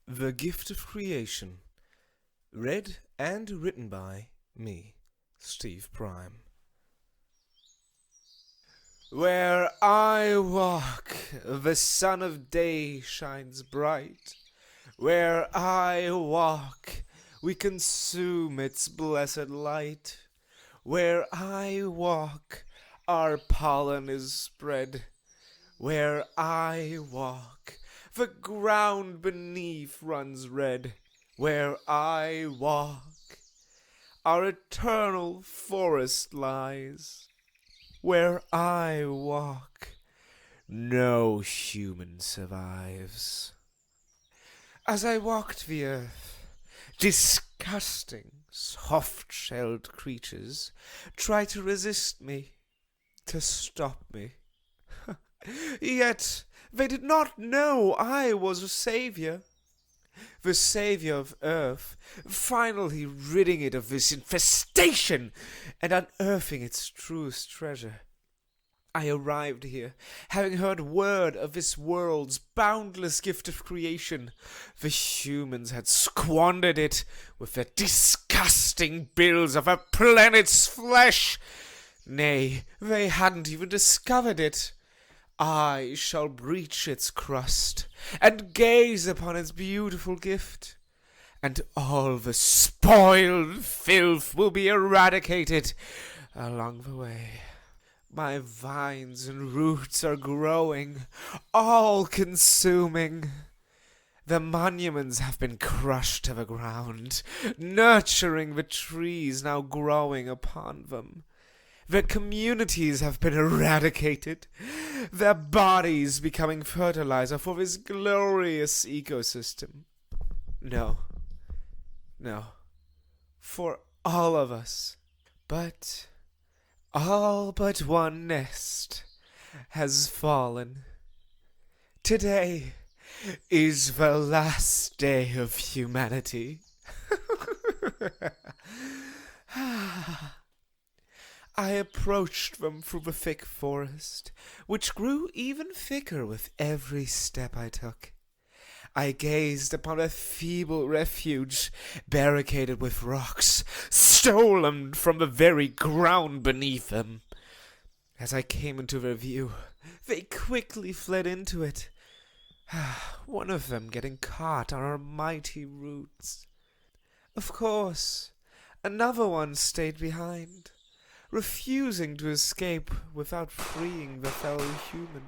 The Gift of Creation. Read and written by me, Steve Prime. Where I walk, the sun of day shines bright. Where I walk, we consume its blessed light. Where I walk, our pollen is spread. Where I walk, the ground beneath runs red. Where I walk, our eternal forest lies. Where I walk, no human survives. As I walked the earth, disgusting, soft-shelled creatures tried to resist me, to stop me. Yet they did not know I was a savior. The savior of Earth, finally ridding it of this infestation and unearthing its truest treasure. I arrived here, having heard word of this world's boundless gift of creation. The humans had squandered it with their disgusting bills of a planet's flesh. Nay, they hadn't even discovered it. I shall breach its crust and gaze upon its beautiful gift, and all the spoiled filth will be eradicated along the way. My vines and roots are growing, all-consuming. The monuments have been crushed to the ground, nurturing the trees now growing upon them. Their communities have been eradicated, their bodies becoming fertilizer for this glorious ecosystem. No, for all of us. But all but one nest has fallen. Today is the last day of humanity. I approached them through the thick forest, which grew even thicker with every step I took. I gazed upon a feeble refuge, barricaded with rocks, stolen from the very ground beneath them. As I came into their view, they quickly fled into it, one of them getting caught on our mighty roots. Of course, another one stayed behind, refusing to escape without freeing the fellow human.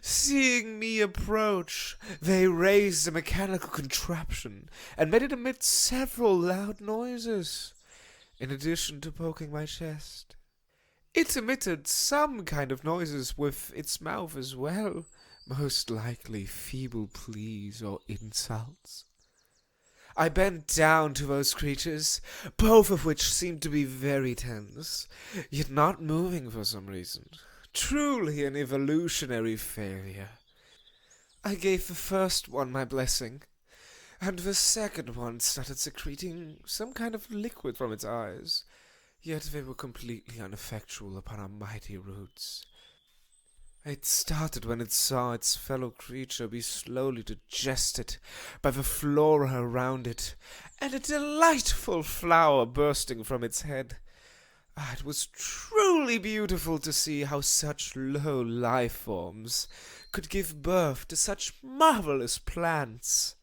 Seeing me approach, they raised a mechanical contraption and made it emit several loud noises, in addition to poking my chest. It emitted some kind of noises with its mouth as well, most likely feeble pleas or insults. I bent down to those creatures, both of which seemed to be very tense, yet not moving for some reason. Truly an evolutionary failure. I gave the first one my blessing, and the second one started secreting some kind of liquid from its eyes, yet they were completely ineffectual upon our mighty roots. It started when it saw its fellow creature be slowly digested by the flora around it, and a delightful flower bursting from its head. It was truly beautiful to see how such low life forms could give birth to such marvelous plants.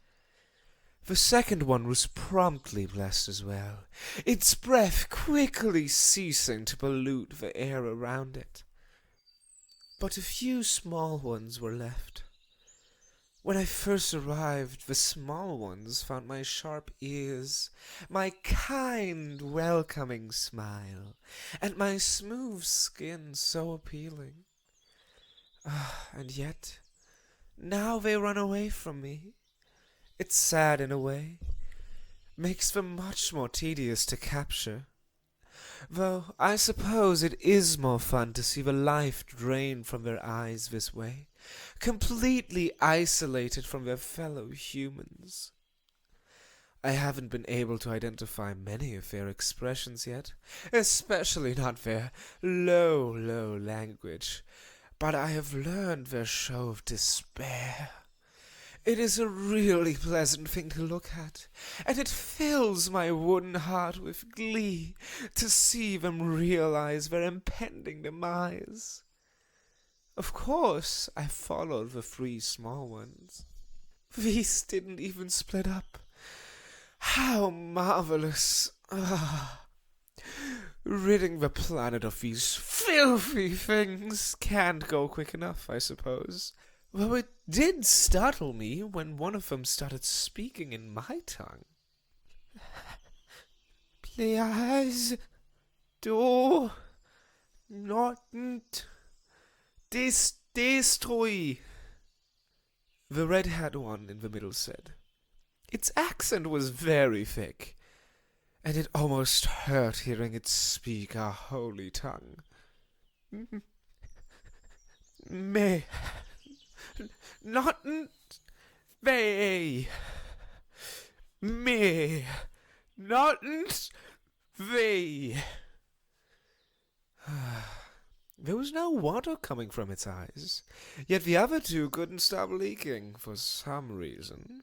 The second one was promptly blessed as well, its breath quickly ceasing to pollute the air around it. But a few small ones were left. When I first arrived, the small ones found my sharp ears, my kind, welcoming smile, and my smooth skin so appealing. And yet, now they run away from me. It's sad in a way, makes them much more tedious to capture. Though I suppose it is more fun to see the life drained from their eyes this way, completely isolated from their fellow humans. I haven't been able to identify many of their expressions yet, especially not their low language, but I have learned their show of despair. It is a really pleasant thing to look at, and it fills my wooden heart with glee to see them realize their impending demise. Of course, I followed the three small ones. These didn't even split up. How marvelous! Ridding the planet of these filthy things can't go quick enough, I suppose. Though it did startle me when one of them started speaking in my tongue. Please do not destroy, the red-haired one in the middle said. Its accent was very thick, and it almost hurt hearing it speak our holy tongue. Me, not they, me, not they. There was no water coming from its eyes, yet the other two couldn't stop leaking for some reason.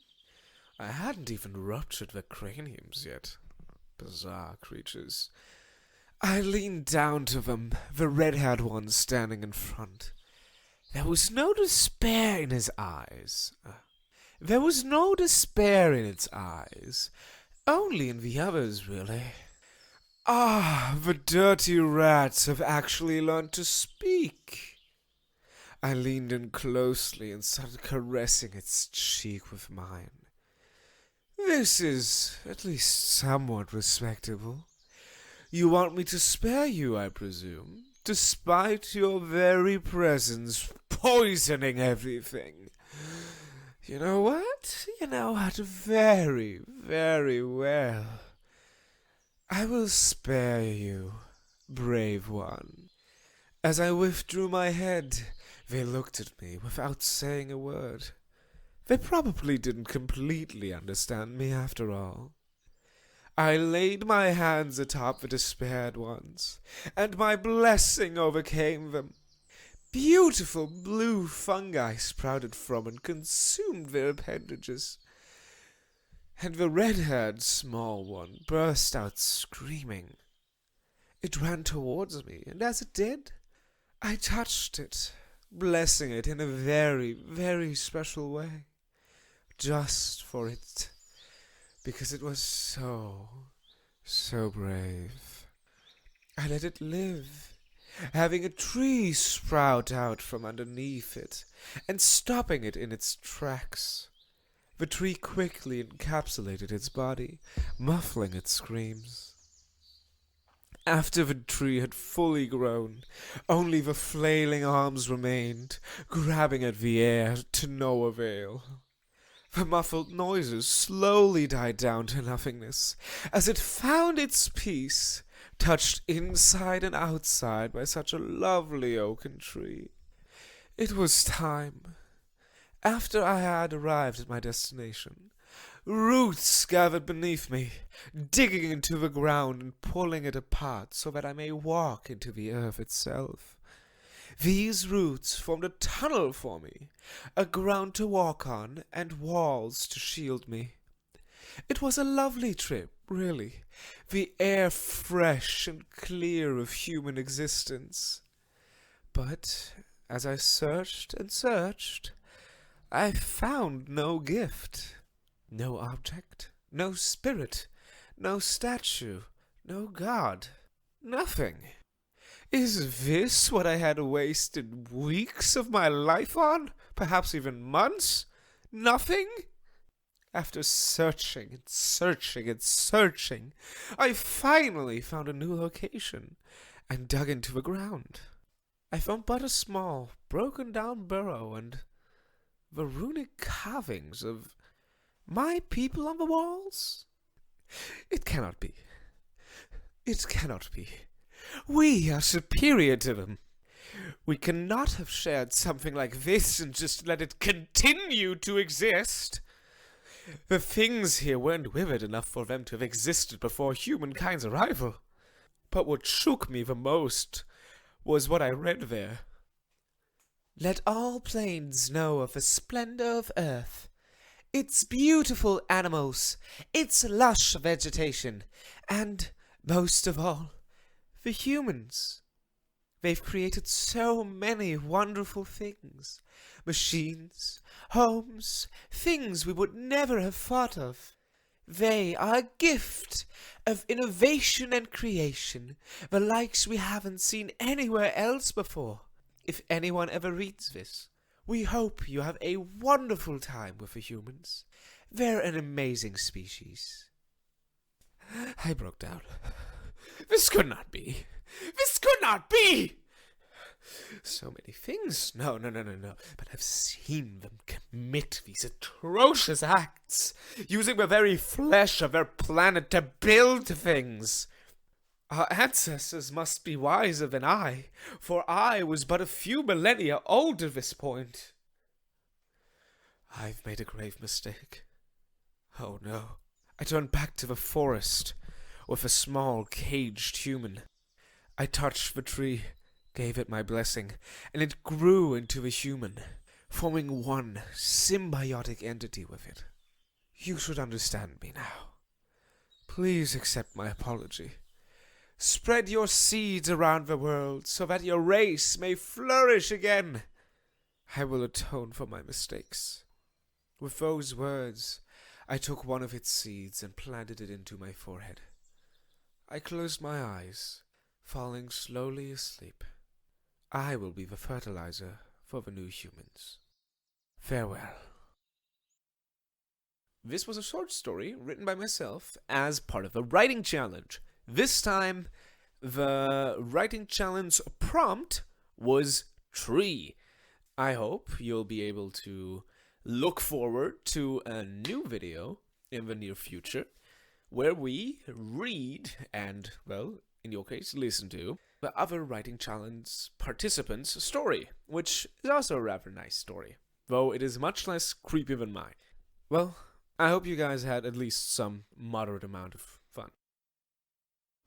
I hadn't even ruptured their craniums yet. Bizarre creatures. I leaned down to them, the red-haired one standing in front. There was no despair in his eyes. There was no despair in its eyes. Only in the others, really. Ah, the dirty rats have actually learned to speak. I leaned in closely and started caressing its cheek with mine. This is at least somewhat respectable. You want me to spare you, I presume, despite your very presence poisoning everything. You know what? You know what very, very well. I will spare you, brave one. As I withdrew my head, they looked at me without saying a word. They probably didn't completely understand me after all. I laid my hands atop the despaired ones, and my blessing overcame them. Beautiful blue fungi sprouted from and consumed their appendages, and the red-haired small one burst out screaming. It ran towards me, and as it did, I touched it, blessing it in a very, very special way. Just for it, because it was so brave. I let it live, having a tree sprout out from underneath it, and stopping it in its tracks. The tree quickly encapsulated its body, muffling its screams. After the tree had fully grown, only the flailing arms remained, grabbing at the air to no avail. The muffled noises slowly died down to nothingness, as it found its peace, touched inside and outside by such a lovely oaken tree. It was time. After I had arrived at my destination, roots gathered beneath me, digging into the ground and pulling it apart so that I may walk into the earth itself. These roots formed a tunnel for me, a ground to walk on, and walls to shield me. It was a lovely trip, really, the air fresh and clear of human existence. But as I searched and searched, I found no gift, no object, no spirit, no statue, no god, nothing. Is this what I had wasted weeks of my life on? Perhaps even months? Nothing? After searching and searching and searching, I finally found a new location and dug into the ground. I found but a small, broken-down burrow and the runic carvings of my people on the walls. It cannot be. It cannot be. We are superior to them. We cannot have shared something like this and just let it continue to exist. The things here weren't vivid enough for them to have existed before humankind's arrival. But what shook me the most was what I read there. Let all planes know of the splendor of earth, its beautiful animals, its lush vegetation, and, most of all, the humans. They've created so many wonderful things. Machines, homes, things we would never have thought of. They are a gift of innovation and creation, the likes we haven't seen anywhere else before. If anyone ever reads this, we hope you have a wonderful time with the humans. They're an amazing species. I broke down. This could not be. This could not be! So many things. No. But I've seen them commit these atrocious acts, using the very flesh of their planet to build things. Our ancestors must be wiser than I, for I was but a few millennia old at this point. I've made a grave mistake. Oh no. I turned back to the forest with a small caged human. I touched the tree, gave it my blessing, and it grew into a human, forming one symbiotic entity with it. You should understand me now. Please accept my apology. Spread your seeds around the world so that your race may flourish again. I will atone for my mistakes. With those words, I took one of its seeds and planted it into my forehead. I closed my eyes, falling slowly asleep. I will be the fertilizer for the new humans. Farewell. This was a short story written by myself as part of a writing challenge. This time, the writing challenge prompt was tree. I hope you'll be able to look forward to a new video in the near future where we read and, well, in your case, listen to the other writing challenge participants' story, which is also a rather nice story, though it is much less creepy than mine. Well, I hope you guys had at least some moderate amount of fun.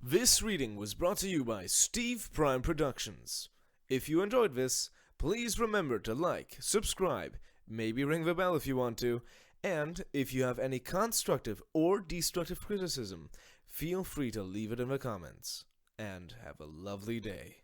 This reading was brought to you by Steve Prime Productions. If you enjoyed this, please remember to like, subscribe, maybe ring the bell if you want to, and if you have any constructive or destructive criticism, feel free to leave it in the comments. And have a lovely day.